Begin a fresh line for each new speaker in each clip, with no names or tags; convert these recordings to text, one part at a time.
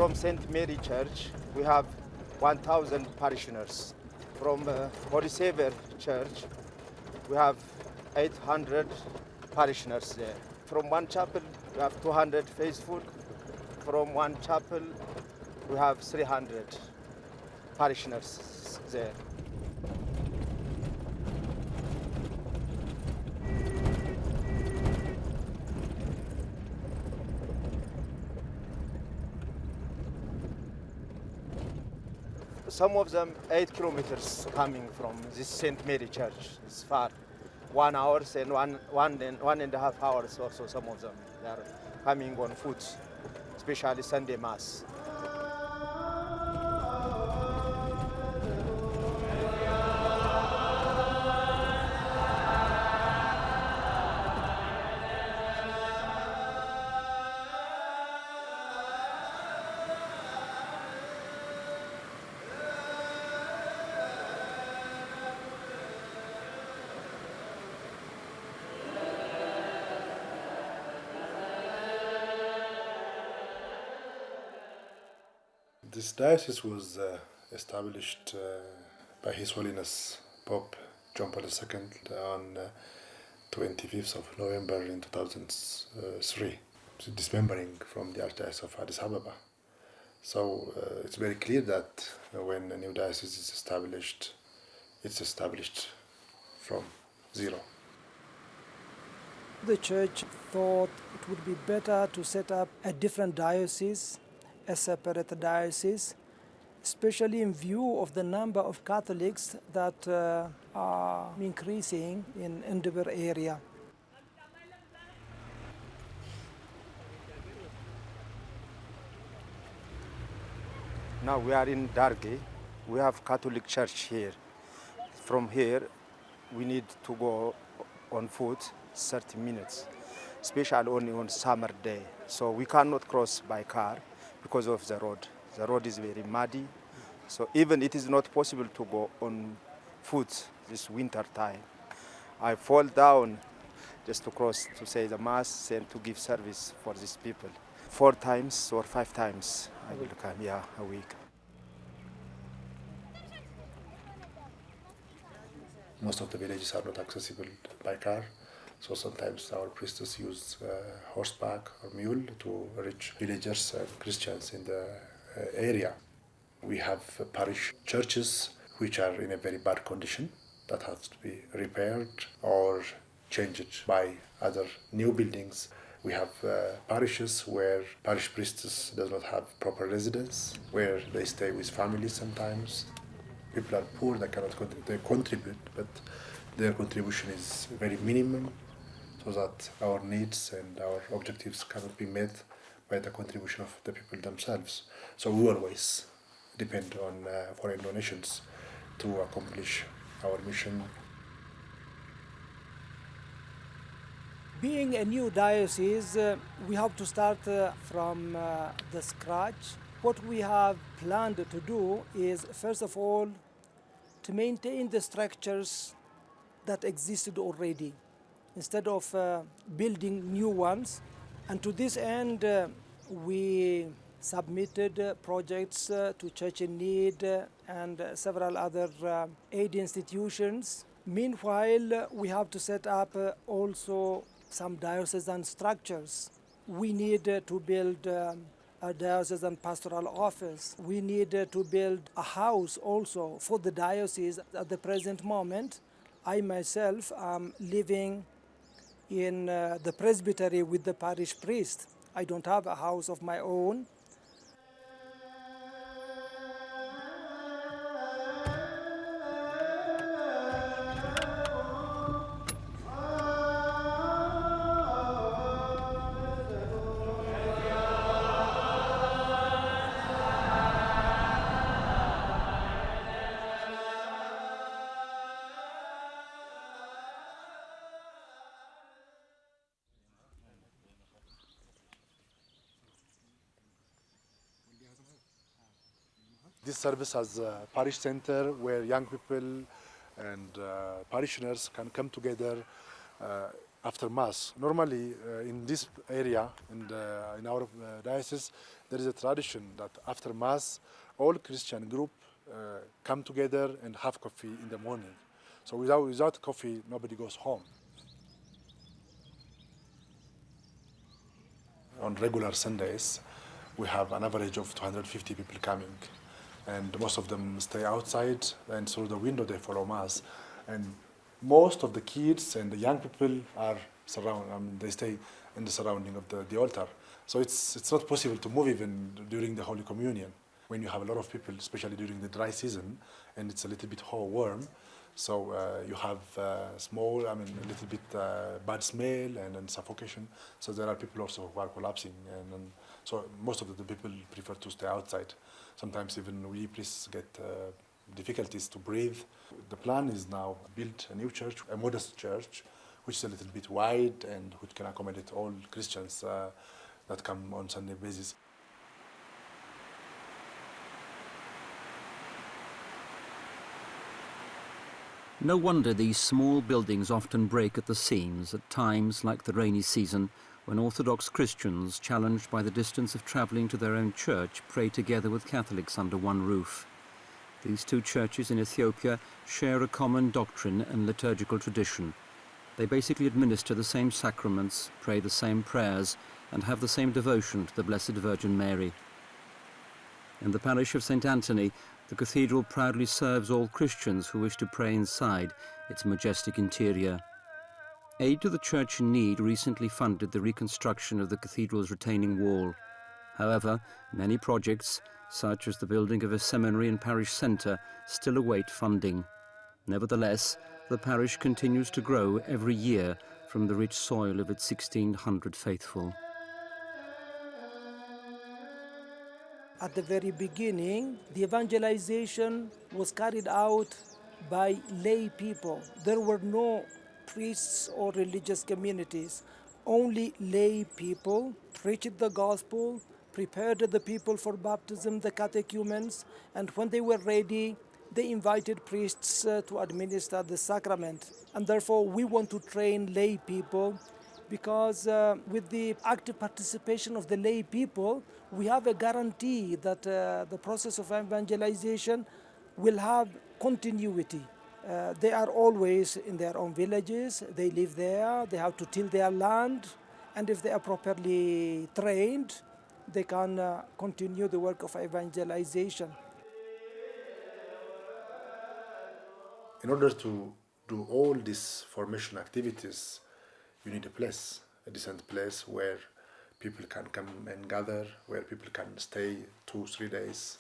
From St. Mary Church, we have 1,000 parishioners. From Holy Savior Church, we have 800 parishioners there. From one chapel, we have 200 faithful. From one chapel, we have 300 parishioners there. Some of them 8 kilometers coming from this St. Mary Church. It's far. 1 hour and one and a half hours also, some of them. They are coming on foot, especially Sunday Mass.
This diocese was established by His Holiness Pope John Paul II on 25th of November in 2003, dismembering from the Archdiocese of Addis Ababa. So it's very clear that when a new diocese is established, it's established from zero.
The church thought it would be better to set up a different diocese, a separate diocese, especially in view of the number of Catholics that are increasing in Endeavour area.
Now we are in Dargi. We have Catholic Church here. From here, we need to go on foot 30 minutes, especially only on summer day. So we cannot cross by car because of the road. The road is very muddy. So even it is not possible to go on foot this winter time. I fall down just to cross to say the Mass and to give service for these people. 4 times or 5 times I will come, a week.
Most of the villages are not accessible by car, so sometimes our priests use horseback or mule to reach villagers and Christians in the area. We have parish churches which are in a very bad condition that have to be repaired or changed by other new buildings. We have parishes where parish priests does not have proper residence, where they stay with families sometimes. People are poor, they cannot contribute, but their contribution is very minimum, so that our needs and our objectives cannot be met by the contribution of the people themselves. So we always depend on foreign donations to accomplish our mission.
Being a new diocese, we have to start from the scratch. What we have planned to do is, first of all, to maintain the structures that existed already, instead of building new ones. And to this end, we submitted projects to Church in Need and several other aid institutions. Meanwhile, we have to set up also some diocesan structures. We need to build a diocesan pastoral office. We need to build a house also for the diocese. At the present moment, I myself am living in the presbytery with the parish priest. I don't have a house of my own.
This service has a parish center where young people and parishioners can come together after Mass. Normally, in this area, in our diocese, there is a tradition that after Mass, all Christian group come together and have coffee in the morning. So without coffee, nobody goes home. On regular Sundays, we have an average of 250 people coming, and most of them stay outside, and through the window they follow Mass. And most of the kids and the young people are they stay in the surrounding of the altar. So it's not possible to move even during the Holy Communion when you have a lot of people, especially during the dry season, and it's a little bit warm. So you have a little bit bad smell and suffocation. So there are people also who are collapsing, and so most of the people prefer to stay outside. Sometimes even we priests get difficulties to breathe. The plan is now build a new church, a modest church, which is a little bit wide and which can accommodate all Christians that come on Sunday basis.
No wonder these small buildings often break at the seams at times like the rainy season, when Orthodox Christians, challenged by the distance of travelling to their own church, pray together with Catholics under one roof. These two churches in Ethiopia share a common doctrine and liturgical tradition. They basically administer the same sacraments, pray the same prayers, and have the same devotion to the Blessed Virgin Mary. In the parish of St. Anthony, the cathedral proudly serves all Christians who wish to pray inside its majestic interior. Aid to the Church in Need recently funded the reconstruction of the cathedral's retaining wall. However, many projects, such as the building of a seminary and parish centre, still await funding. Nevertheless, the parish continues to grow every year from the rich soil of its 1,600 faithful.
At the very beginning, the evangelization was carried out by lay people. There were no priests or religious communities. Only lay people preached the gospel, prepared the people for baptism, the catechumens, and when they were ready, they invited priests to administer the sacrament. And therefore, we want to train lay people because with the active participation of the lay people, we have a guarantee that the process of evangelization will have continuity. They are always in their own villages, they live there, they have to till their land, and if they are properly trained, they can continue the work of evangelization.
In order to do all these formation activities, you need a place, a decent place where people can come and gather, where people can stay 2-3 days.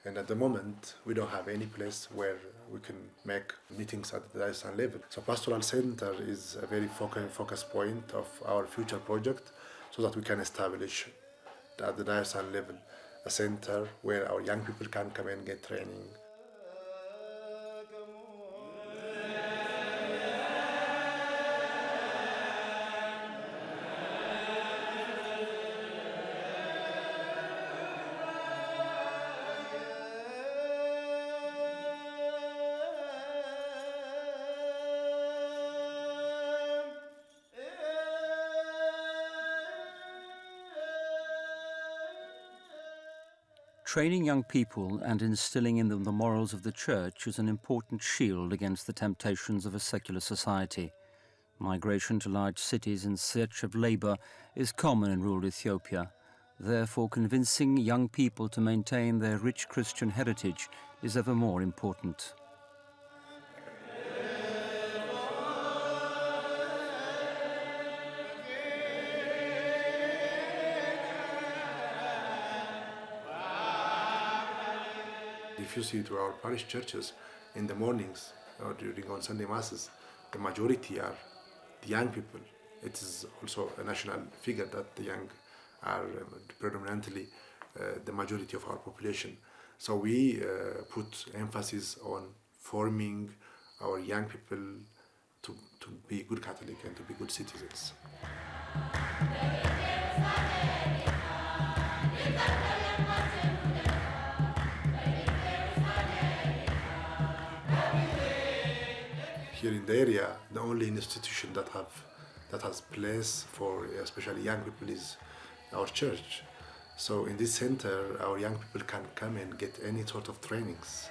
And at the moment, we don't have any place where we can make meetings at the diocesan level. So Pastoral Center is a very focus point of our future project, so that we can establish at the diocesan level a center where our young people can come and get training.
Training young people and instilling in them the morals of the Church is an important shield against the temptations of a secular society. Migration to large cities in search of labour is common in rural Ethiopia. Therefore, convincing young people to maintain their rich Christian heritage is ever more important.
If you see to our parish churches in the mornings or during on Sunday masses, the majority are the young people. It is also a national figure that the young are predominantly the majority of our population. So we put emphasis on forming our young people to be good Catholic and to be good citizens. Here in the area, the only institution that have that has place for especially young people is our church. So in this center, our young people can come and get any sort of trainings.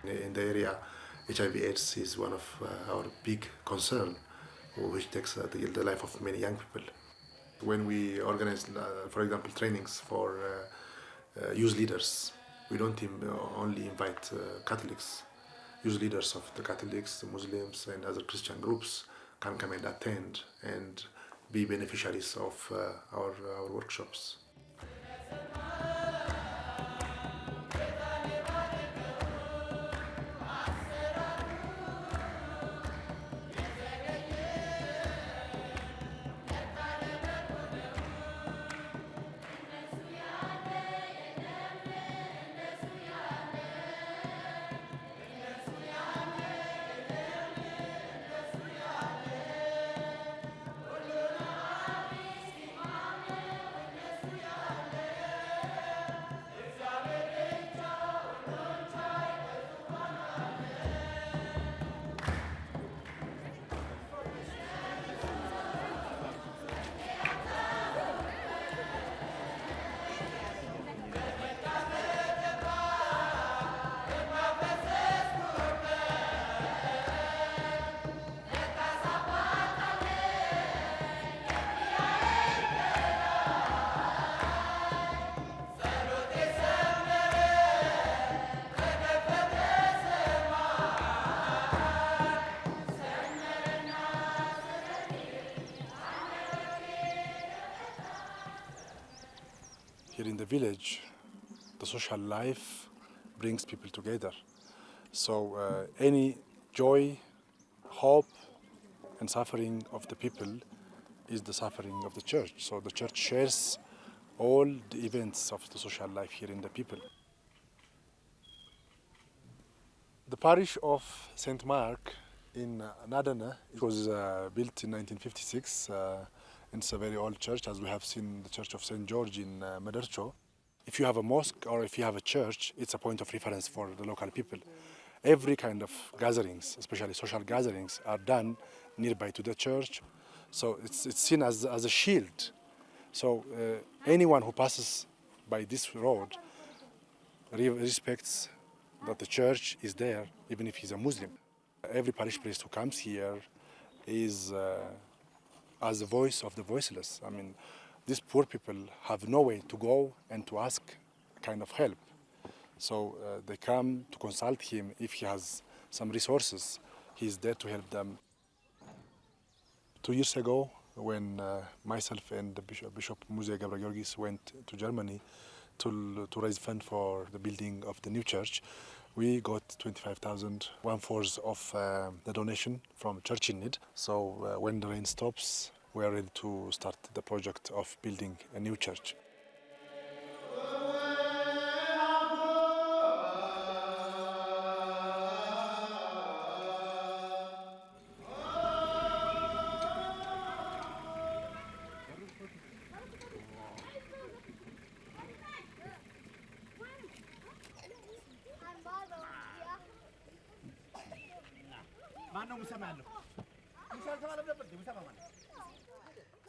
In the area, HIV/AIDS is one of our big concern, which takes the life of many young people. When we organize, for example, trainings for youth leaders, we don't only invite Catholics. Youth leaders of the Catholics, the Muslims, and other Christian groups can come and attend and be beneficiaries of our workshops. Here in the village, the social life brings people together. So any joy, hope, and suffering of the people is the suffering of the church. So the church shares all the events of the social life here in the people. The parish of St. Mark in Nadana, it was built in 1956. It's a very old church, as we have seen the Church of St. George in Madercho. If you have a mosque or if you have a church, it's a point of reference for the local people. Every kind of gatherings, especially social gatherings, are done nearby to the church. So it's seen as a shield. So anyone who passes by this road respects that the church is there, even if he's a Muslim. Every parish priest who comes here is as the voice of the voiceless. I mean, these poor people have no way to go and to ask kind of help. So they come to consult him. If he has some resources, he's there to help them. 2 years ago, when myself and the Bishop Muse Gabriel went to Germany to raise funds for the building of the new church, we got 25,000, 1/4 of the donation from Church in Need. So when the rain stops, we are ready to start the project of building a new church.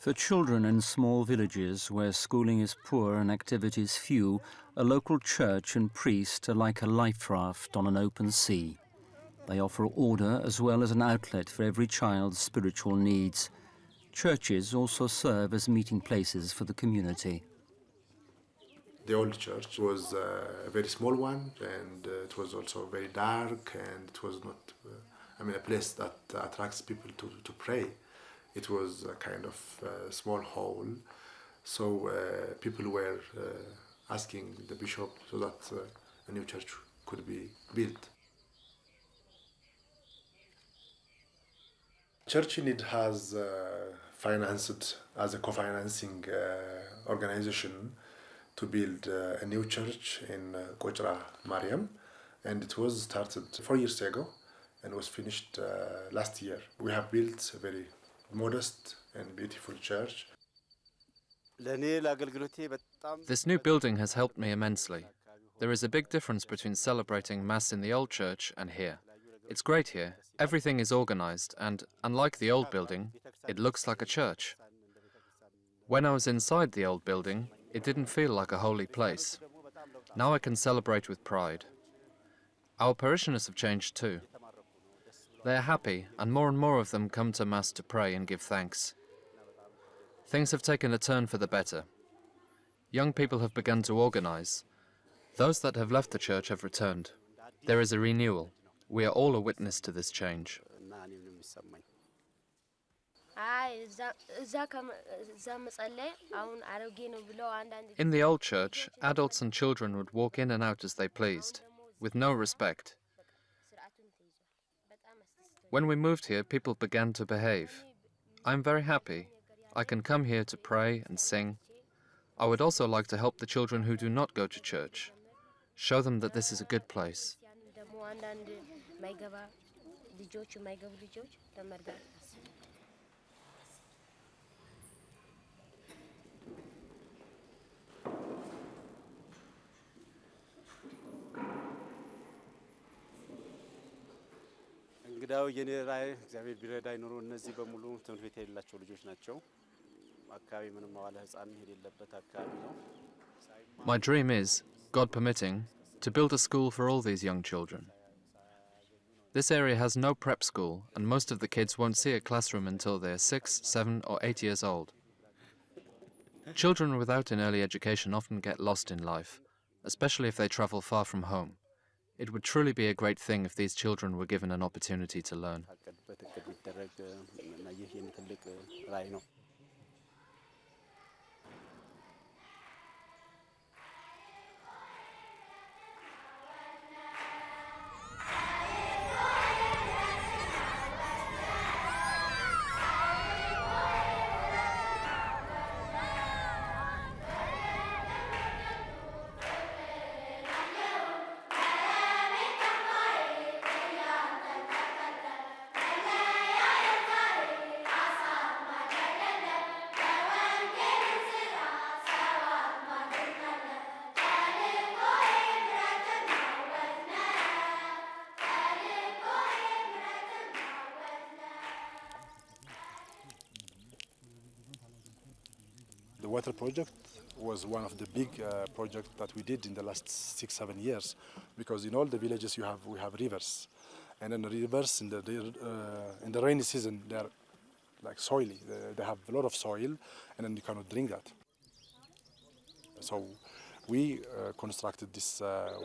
For children in small villages where schooling is poor and activities few, a local church and priest are like a life raft on an open sea. They offer order as well as an outlet for every child's spiritual needs. Churches also serve as meeting places for the community.
The old church was a very small one, and it was also very dark, and it was not, a place that attracts people to pray. It was a kind of small hall, so people were asking the bishop so that a new church could be built. Church in Need has financed as a co-financing organization to build a new church in Gurage, Mariam, and it was started 4 years ago and was finished last year. We have built a very modest and beautiful church.
This new building has helped me immensely. There is a big difference between celebrating Mass in the old church and here. It's great here. Everything is organized and, unlike the old building, it looks like a church. When I was inside the old building, it didn't feel like a holy place. Now I can celebrate with pride. Our parishioners have changed too. They are happy, and more of them come to Mass to pray and give thanks. Things have taken a turn for the better. Young people have begun to organize. Those that have left the church have returned. There is a renewal. We are all a witness to this change. In the old church, adults and children would walk in and out as they pleased, with no respect. When we moved here, people began to behave. I'm very happy. I can come here to pray and sing. I would also like to help the children who do not go to church. Show them that this is a good place.
እንግዳው የኔ ራይ እግዚአብሔር ቢረዳይ ኑሮ እነዚህ በሙሉ ትምህርት ቤት የሌላቸው ልጆች ናቸው። አካባቢ ምንም መዋለ ህፃን የሌለበት አካባቢ ነው።
My dream is, God permitting, to build a school for all these young children. This area has no prep school, and most of the kids won't see a classroom until they are 6, 7 or 8 years old. Children without an early education often get lost in life, especially if they travel far from home. It would truly be a great thing if these children were given an opportunity to learn.
The water project was one of the big projects that we did in the last 6-7 years, because in all the villages we have rivers, and then the rivers in the rainy season they are like soily. They have a lot of soil, and then you cannot drink that. So we constructed this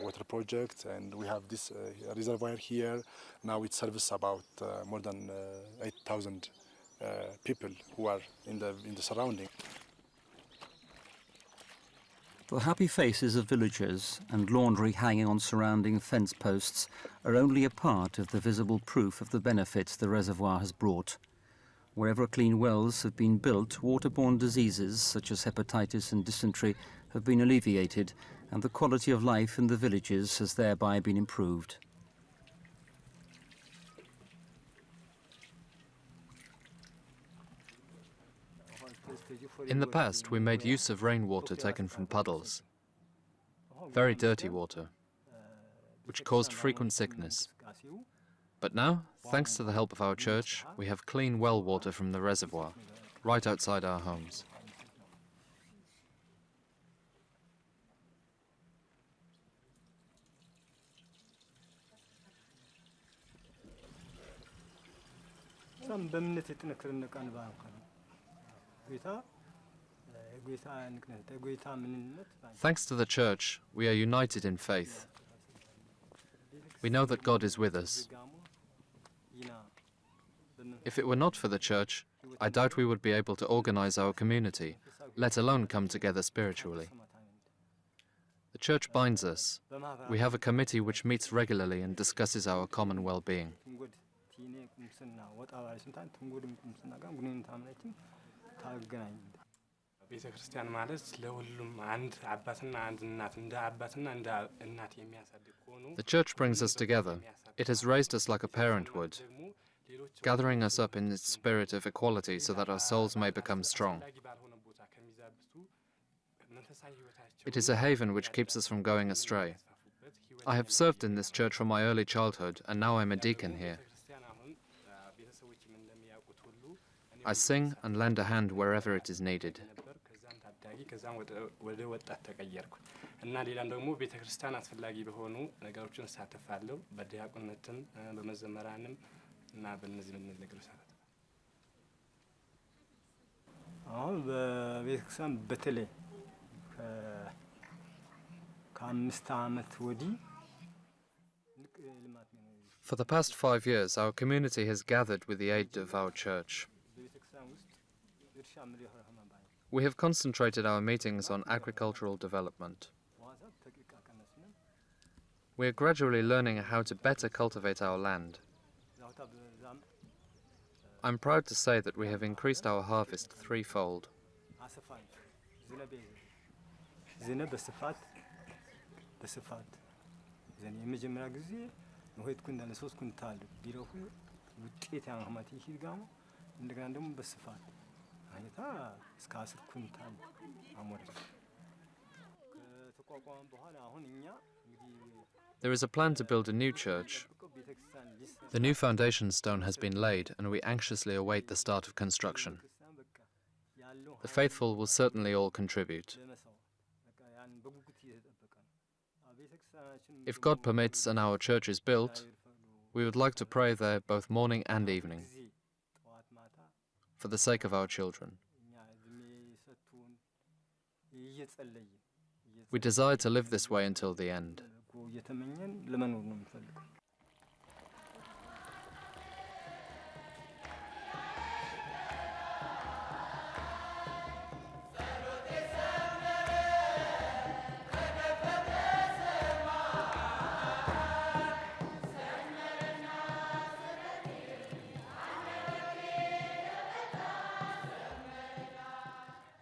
water project, and we have this reservoir here. Now it serves about more than 8,000 people who are in the surrounding.
The happy faces of villagers and laundry hanging on surrounding fence posts are only a part of the visible proof of the benefits the reservoir has brought. Wherever clean wells have been built, waterborne diseases such as hepatitis and dysentery have been alleviated, and the quality of life in the villages has thereby been improved.
In the past, we made use of rainwater taken from puddles, very dirty water, which caused frequent sickness. But now, thanks to the help of our church, we have clean well water from the reservoir, right outside our homes. Thanks to the church, we are united in faith. We know that God is with us. If it were not for the church, I doubt we would be able to organize our community, let alone come together spiritually. The church binds us. We have a committee which meets regularly and discusses our common well-being. The church brings us together. It has raised us like a parent would, gathering us up in its spirit of equality so that our souls may become strong. It is a haven which keeps us from going astray. I have served in this church from my early childhood, and now I'm a deacon here. I sing and lend a hand wherever it is needed.
እና ሌላም ደግሞ ቤተክርስቲያን አስፈላጊ በሆኑ ነገሮችን ሳተፋለሁ በዲያቆንነትም በመዘመራንም እና በእነዚህ ነገሮች ሳተፋለሁ።
አሁን በቤተክርስቲያን በተለይ ከአምስት ዓመት ወዲህ
For the past 5 years, our community has gathered with the aid of our church. We have concentrated our meetings on agricultural development. We are gradually learning how to better cultivate our land. I'm proud to say that we have increased our harvest threefold. There is a plan to build a new church. The new foundation stone has been laid, and we anxiously await the start of construction. The faithful will certainly all contribute. If God permits and our church is built, we would like to pray there both morning and evening, for the sake of our children. We desire to live this way until the end.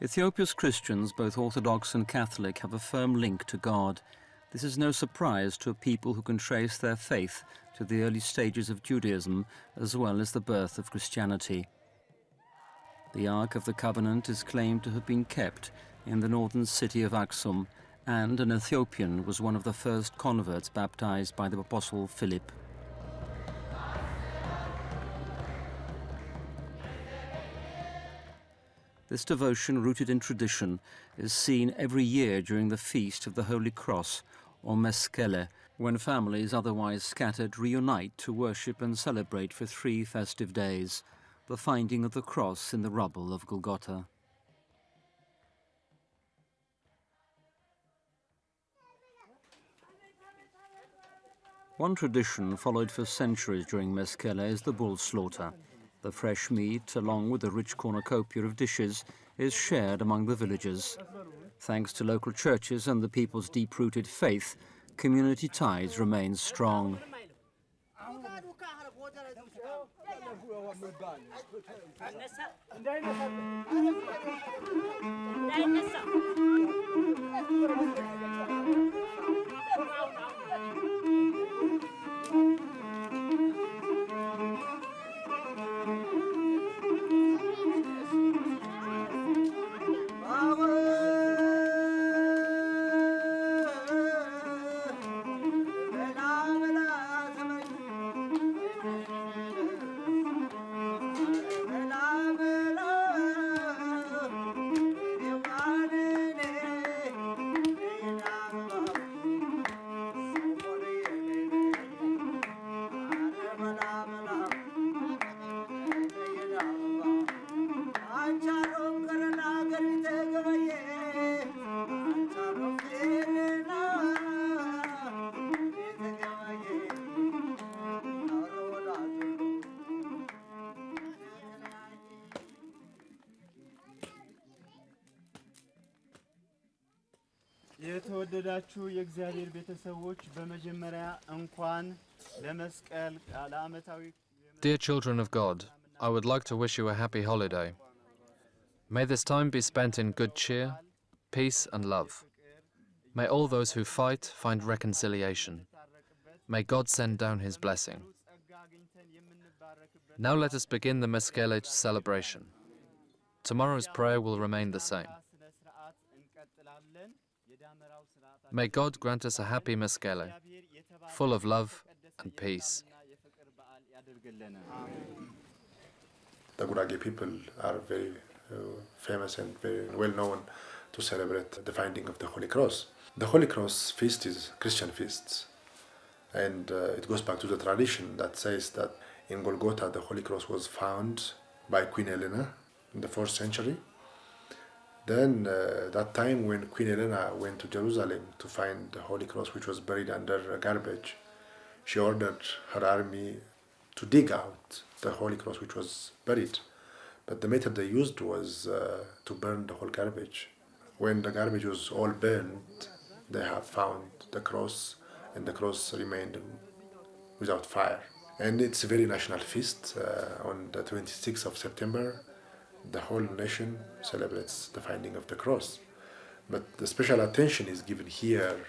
Ethiopia's Christians, both Orthodox and Catholic, have a firm link to God. This is no surprise to a people who can trace their faith to the early stages of Judaism as well as the birth of Christianity. The Ark of the Covenant is claimed to have been kept in the northern city of Aksum, and an Ethiopian was one of the first converts baptized by the Apostle Philip. This devotion, rooted in tradition, is seen every year during the Feast of the Holy Cross, or Meskele, when families otherwise scattered reunite to worship and celebrate for 3 festive days, the finding of the cross in the rubble of Golgotha. One tradition followed for centuries during Meskele is the bull slaughter. The fresh meat, along with a rich cornucopia of dishes, is shared among the villagers. Thanks to local churches and the people's deep-rooted faith, community ties remain strong.
የተወደዳችሁ የእግዚአብሔር ቤተሰቦች በመጀመሪያ እንኳን ለመስቀል ለዓመታዊ
Dear children of God, I would like to wish you a happy holiday. May this time be spent in good cheer, peace and love. May all those who fight find reconciliation. May God send down his blessing. Now let us begin the Meskele celebration. Tomorrow's prayer will remain the same. May God grant us a happy Meskele, full of love and peace.
The Gurage people are very famous and very well known to celebrate the finding of the Holy Cross. The Holy Cross feast is Christian feast, and it goes back to the tradition that says that in Golgotha the Holy Cross was found by Queen Helena in the 4th century. Then that time when Queen Helena went to Jerusalem to find the Holy Cross, which was buried under garbage, she ordered her army to dig out the Holy Cross which was buried. But the method they used was to burn the whole garbage. When the garbage was all burned, they have found the cross, and the cross remained without fire. And it's a very national feast. On the 26th of September, the whole nation celebrates the finding of the cross. But the special attention is given here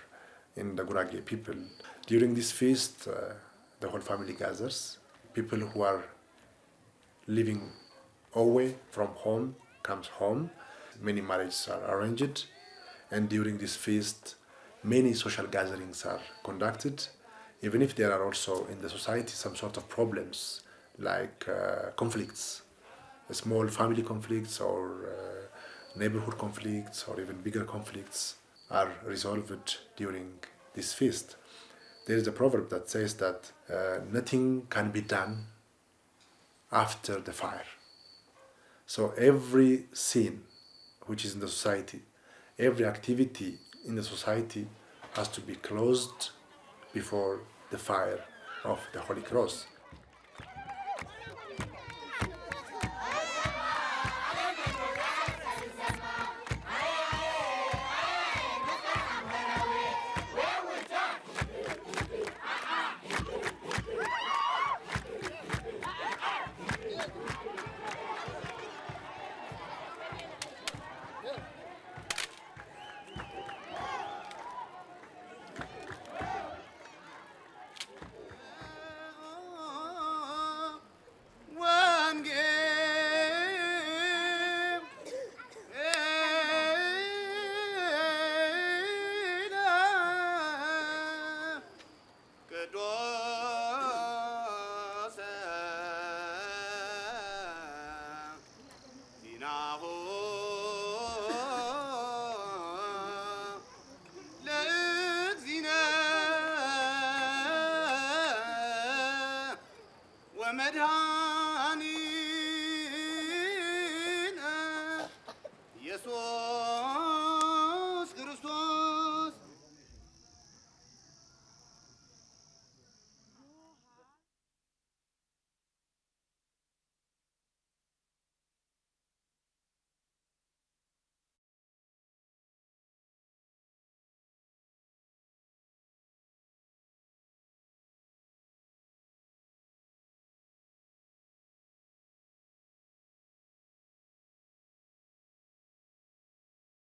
in the Gurage people. During this feast, the whole family gathers. People who are living away from home comes home. Many marriages are arranged, and during this feast, many social gatherings are conducted, even if there are also in the society some sort of problems like conflicts, small family conflicts or neighborhood conflicts or even bigger conflicts are resolved during this feast. There is a proverb that says that nothing can be done after the fire. So every sin which is in the society, every activity in the society has to be closed before the fire of the Holy Cross.
ومدها